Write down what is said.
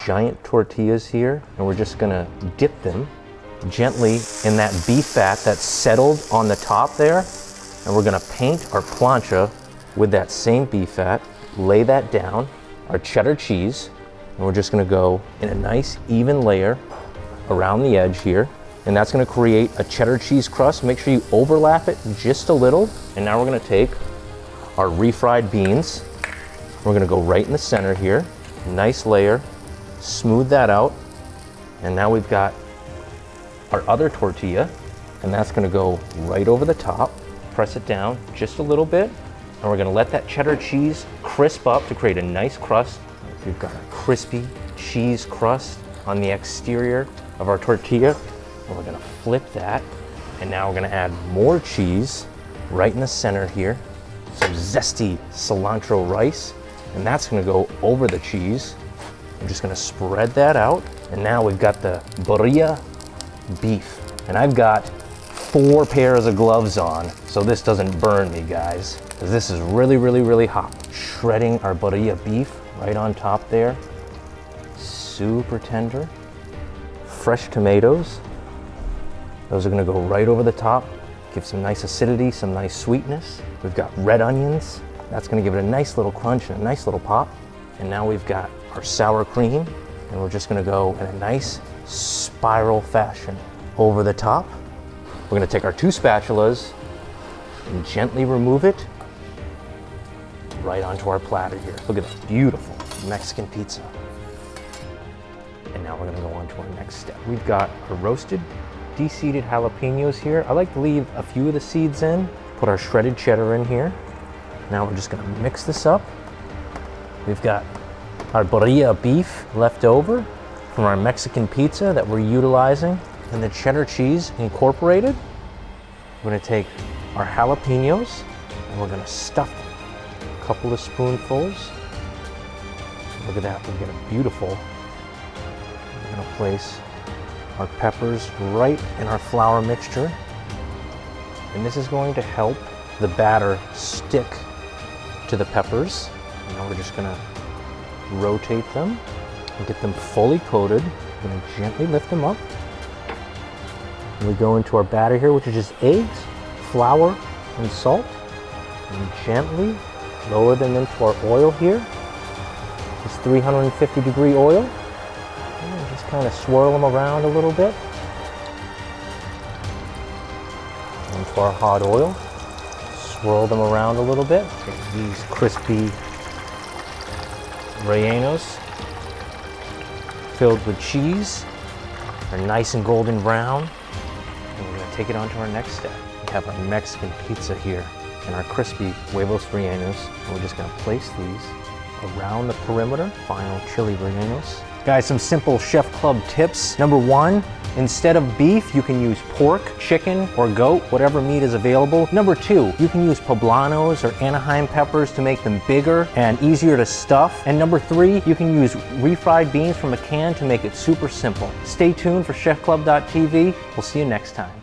giant tortillas here, and we're just gonna dip them gently in that beef fat that's settled on the top there. And we're gonna paint our plancha with that same beef fat, lay that down, our cheddar cheese, and we're just gonna go in a nice even layer around the edge here. And that's gonna create a cheddar cheese crust. Make sure you overlap it just a little. And now we're gonna take our refried beans. We're gonna go right in the center here. Nice layer, smooth that out. And now we've got our other tortilla, and that's gonna go right over the top. Press it down just a little bit. And we're gonna let that cheddar cheese crisp up to create a nice crust. We've got a crispy cheese crust on the exterior of our tortilla. And we're gonna flip that. And now we're gonna add more cheese right in the center here. Some zesty cilantro rice. And that's gonna go over the cheese. I'm just gonna spread that out. And now we've got the BIRRIA beef. And I've got 4 pairs of gloves on, so this doesn't burn me, guys, because this is really, really, really hot. Shredding our BIRRIA beef right on top there. Super tender. Fresh tomatoes. Those are gonna go right over the top. Give some nice acidity, some nice sweetness. We've got red onions. That's gonna give it a nice little crunch and a nice little pop. And now we've got our sour cream, and we're just gonna go in a nice spiral fashion over the top. We're gonna take our 2 spatulas and gently remove it right onto our platter here. Look at that beautiful Mexican pizza. And now we're gonna go on to our next step. We've got our roasted, de-seeded jalapenos here. I like to leave a few of the seeds in. Put our shredded cheddar in here. Now we're just gonna mix this up. We've got our BIRRIA beef left over from our Mexican pizza that we're utilizing, and the cheddar cheese incorporated. We're gonna take our jalapenos and we're gonna stuff them. A couple of spoonfuls. Look at that, we've got a beautiful. We're gonna place our peppers right in our flour mixture. And this is going to help the batter stick to the peppers. And now we're just gonna rotate them and get them fully coated. We're gonna gently lift them up. And we go into our batter here, which is just eggs, flour, and salt. And gently lower them into our oil here. It's 350-degree oil. And just kind of swirl them around a little bit. Into our hot oil. Swirl them around a little bit. Get these crispy rellenos filled with cheese. They're nice and golden brown. And we're gonna take it on to our next step. We have our Mexican pizza here and our crispy huevos rellenos. And we're just gonna place these around the perimeter. Final chili rellenos. Guys, some simple Chefclub tips. Number 1, instead of beef, you can use pork, chicken, or goat, whatever meat is available. Number 2, you can use poblanos or Anaheim peppers to make them bigger and easier to stuff. And number 3, you can use refried beans from a can to make it super simple. Stay tuned for chefclub.tv. We'll see you next time.